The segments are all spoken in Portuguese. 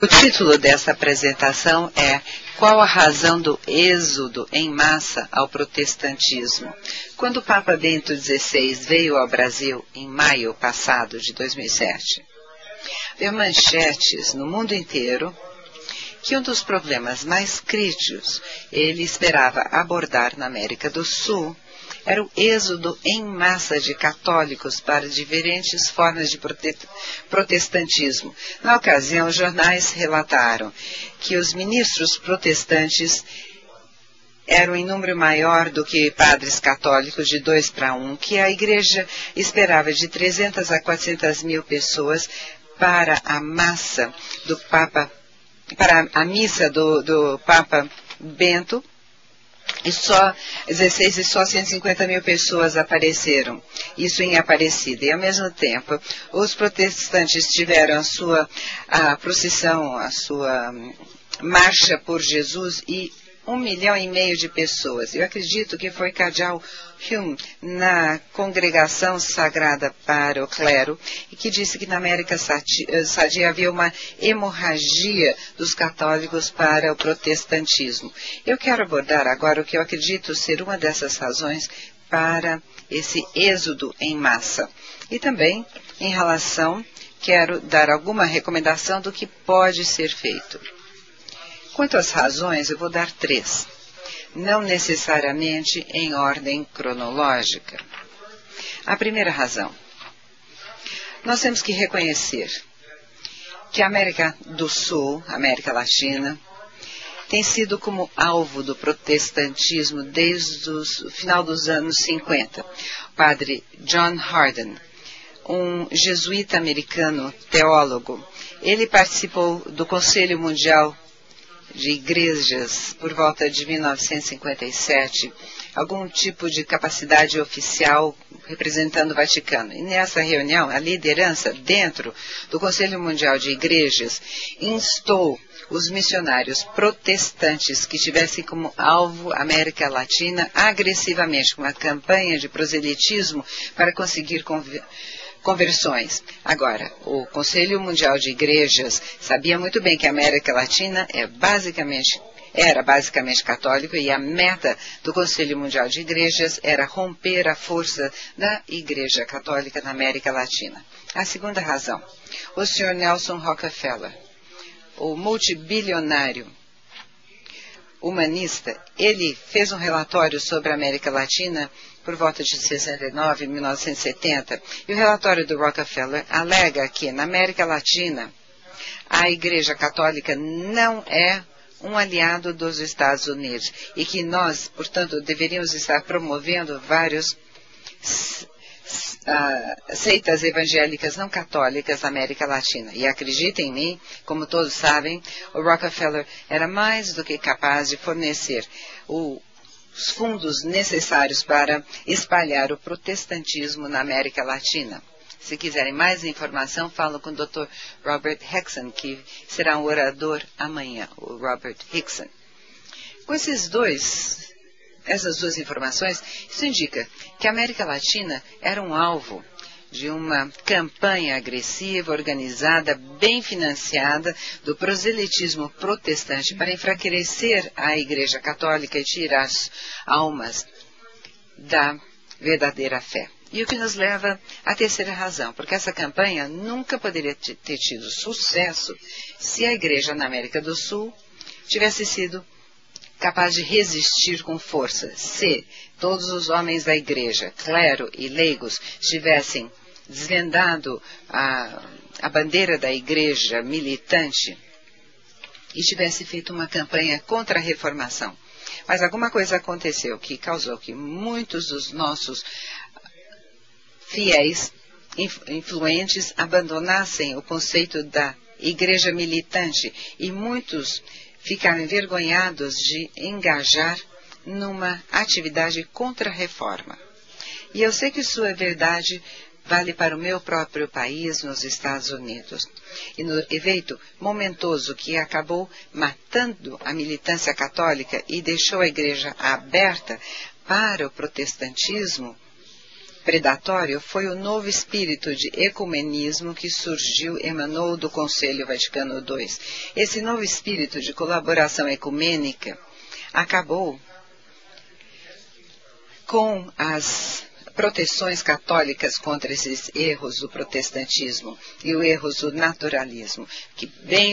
O título dessa apresentação é Qual a razão do êxodo em massa ao protestantismo? Quando o Papa Bento XVI veio ao Brasil em maio passado de 2007, veio manchetes no mundo inteiro que um dos problemas mais críticos ele esperava abordar na América do Sul era o êxodo em massa de católicos para diferentes formas de protestantismo. Na ocasião, os jornais relataram que os ministros protestantes eram em número maior do que padres católicos, de 2 para 1, que a igreja esperava de 300 a 400 mil pessoas para a massa do Papa, para a missa do Papa Bento, e só 16 e só 150 mil pessoas apareceram, isso em Aparecida. E ao mesmo tempo, os protestantes tiveram a procissão, a sua marcha por Jesus e 1,5 milhão de pessoas. Eu acredito que foi Cardeal Hume, na Congregação Sagrada para o Clero, e que disse que na América Sadia havia uma hemorragia dos católicos para o protestantismo. Eu quero abordar agora o que eu acredito ser uma dessas razões para esse êxodo em massa. E também, em relação, quero dar alguma recomendação do que pode ser feito. Quanto às razões, eu vou dar 3, não necessariamente em ordem cronológica. A primeira razão, nós temos que reconhecer que a América do Sul, a América Latina, tem sido como alvo do protestantismo desde o final dos anos 50. O padre John Hardin, um jesuíta americano teólogo, ele participou do Conselho Mundial de Igrejas por volta de 1957, algum tipo de capacidade oficial representando o Vaticano. E nessa reunião, a liderança dentro do Conselho Mundial de Igrejas instou os missionários protestantes que tivessem como alvo a América Latina agressivamente, com uma campanha de proselitismo para conseguir conversões. Agora, o Conselho Mundial de Igrejas sabia muito bem que a América Latina era basicamente católico, e a meta do Conselho Mundial de Igrejas era romper a força da Igreja Católica na América Latina. A segunda razão, o Sr. Nelson Rockefeller, o multibilionário humanista, ele fez um relatório sobre a América Latina por volta de 69, 1970, e o relatório do Rockefeller alega que na América Latina a Igreja Católica não é um aliado dos Estados Unidos e que nós, portanto, deveríamos estar promovendo vários seitas evangélicas não católicas na América Latina. E acreditem em mim, como todos sabem, o Rockefeller era mais do que capaz de fornecer os fundos necessários para espalhar o protestantismo na América Latina. Se quiserem mais informação, falam com o Dr. Robert Hickson, que será um orador amanhã, o Robert Hickson. Com essas duas informações, isso indica que a América Latina era um alvo de uma campanha agressiva, organizada, bem financiada do proselitismo protestante para enfraquecer a Igreja Católica e tirar as almas da verdadeira fé. E o que nos leva à terceira razão, porque essa campanha nunca poderia ter tido sucesso se a Igreja na América do Sul tivesse sido capaz de resistir com força. Se todos os homens da Igreja, clero e leigos, tivessem desvendado a bandeira da Igreja militante e tivesse feito uma campanha contra a reformação. Mas alguma coisa aconteceu que causou que muitos dos nossos fiéis influentes abandonassem o conceito da igreja militante e muitos ficaram envergonhados de engajar numa atividade contra a reforma. E eu sei que isso é verdade, vale para o meu próprio país, nos Estados Unidos. E no evento momentoso que acabou matando a militância católica e deixou a igreja aberta para o protestantismo, predatório foi o novo espírito de ecumenismo que emanou do Conselho Vaticano II. Esse novo espírito de colaboração ecumênica acabou com as proteções católicas contra esses erros do protestantismo e os erros do naturalismo, que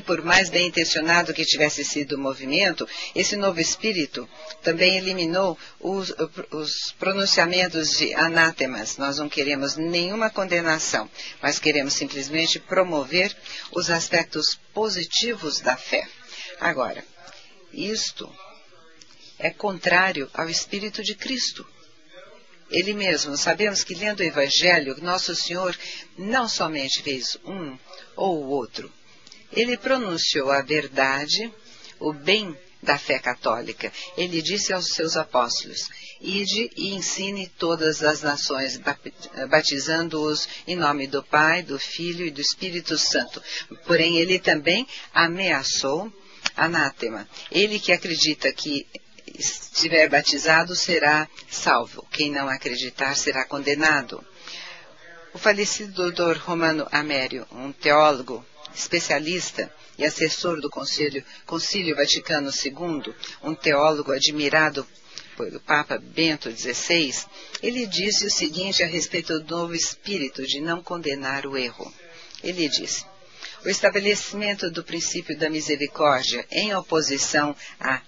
por mais bem intencionado que tivesse sido o movimento, esse novo espírito também eliminou os pronunciamentos de anátemas. Nós não queremos nenhuma condenação, mas queremos simplesmente promover os aspectos positivos da fé. Agora, isto é contrário ao Espírito de Cristo. Ele mesmo, sabemos que lendo o Evangelho, Nosso Senhor não somente fez um ou o outro. Ele pronunciou a verdade, o bem da fé católica. Ele disse aos seus apóstolos: ide e ensine todas as nações, batizando-os em nome do Pai, do Filho e do Espírito Santo. Porém, ele também ameaçou anátema. Ele que acredita que estiver batizado será salvo. Quem não acreditar será condenado. O falecido Dr. Romano Amério, um teólogo especialista e assessor do Concílio Vaticano II, um teólogo admirado pelo Papa Bento XVI, ele disse o seguinte a respeito do novo espírito de não condenar o erro. Ele disse: o estabelecimento do princípio da misericórdia em oposição à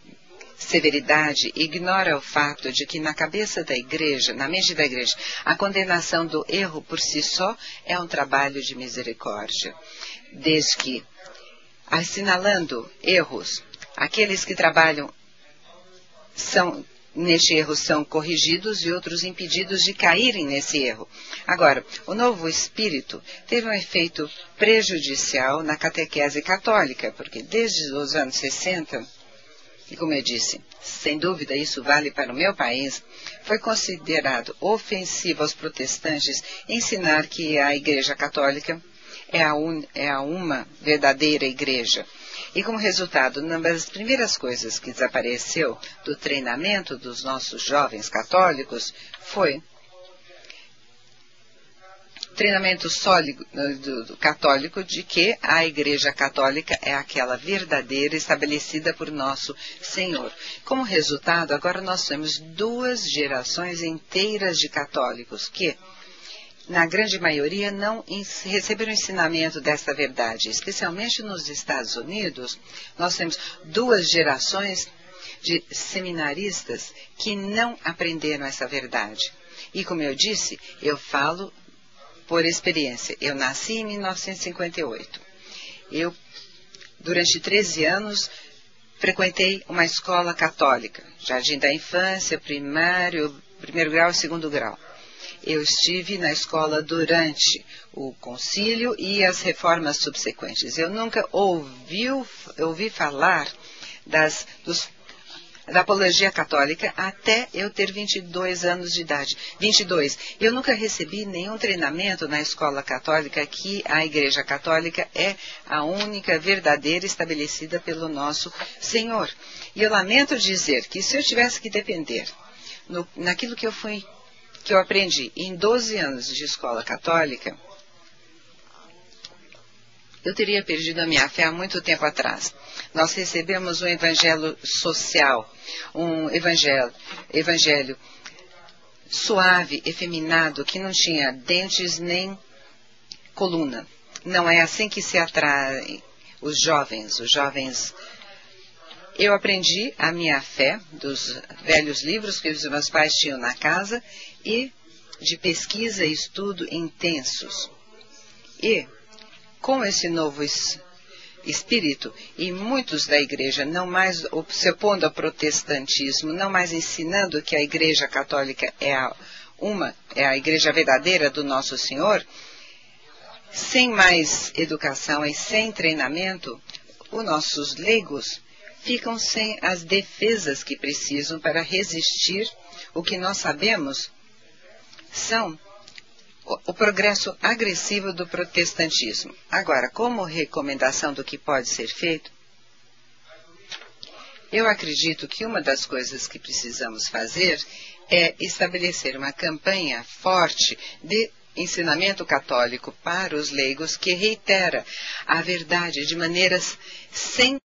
severidade ignora o fato de que na cabeça da igreja, na mente da igreja, a condenação do erro por si só é um trabalho de misericórdia. Desde que, assinalando erros, aqueles que trabalham neste erro são corrigidos e outros impedidos de caírem nesse erro. Agora, o novo espírito teve um efeito prejudicial na catequese católica, porque desde os anos 60, e como eu disse, sem dúvida isso vale para o meu país, foi considerado ofensivo aos protestantes ensinar que a Igreja Católica é uma verdadeira igreja. E como resultado, uma das primeiras coisas que desapareceu do treinamento dos nossos jovens católicos foi treinamento sólido do católico de que a Igreja Católica é aquela verdadeira estabelecida por nosso Senhor. Como resultado, agora nós temos 2 gerações inteiras de católicos que, na grande maioria, não receberam ensinamento desta verdade. Especialmente nos Estados Unidos, nós temos 2 gerações de seminaristas que não aprenderam essa verdade. E como eu disse, eu falo por experiência. Eu nasci em 1958. Eu, durante 13 anos, frequentei uma escola católica, jardim da infância, primário, 1º grau e 2º grau. Eu estive na escola durante o concílio e as reformas subsequentes. Eu nunca ouvi falar da apologia católica até eu ter 22 anos de idade. 22. Eu nunca recebi nenhum treinamento na escola católica que a Igreja Católica é a única verdadeira estabelecida pelo nosso Senhor. E eu lamento dizer que se eu tivesse que depender naquilo que eu aprendi em 12 anos de escola católica, eu teria perdido a minha fé há muito tempo atrás. Nós recebemos um evangelho social, um evangelho suave, efeminado, que não tinha dentes nem coluna. Não é assim que se atraem os jovens. Eu aprendi a minha fé dos velhos livros que os meus pais tinham na casa e de pesquisa e estudo intensos. E com esse novo espírito, e muitos da igreja não mais se opondo ao protestantismo, não mais ensinando que a Igreja Católica é a igreja verdadeira do Nosso Senhor, sem mais educação e sem treinamento, os nossos leigos ficam sem as defesas que precisam para resistir o que nós sabemos são o progresso agressivo do protestantismo. Agora, como recomendação do que pode ser feito, eu acredito que uma das coisas que precisamos fazer é estabelecer uma campanha forte de ensinamento católico para os leigos que reitera a verdade de maneiras sem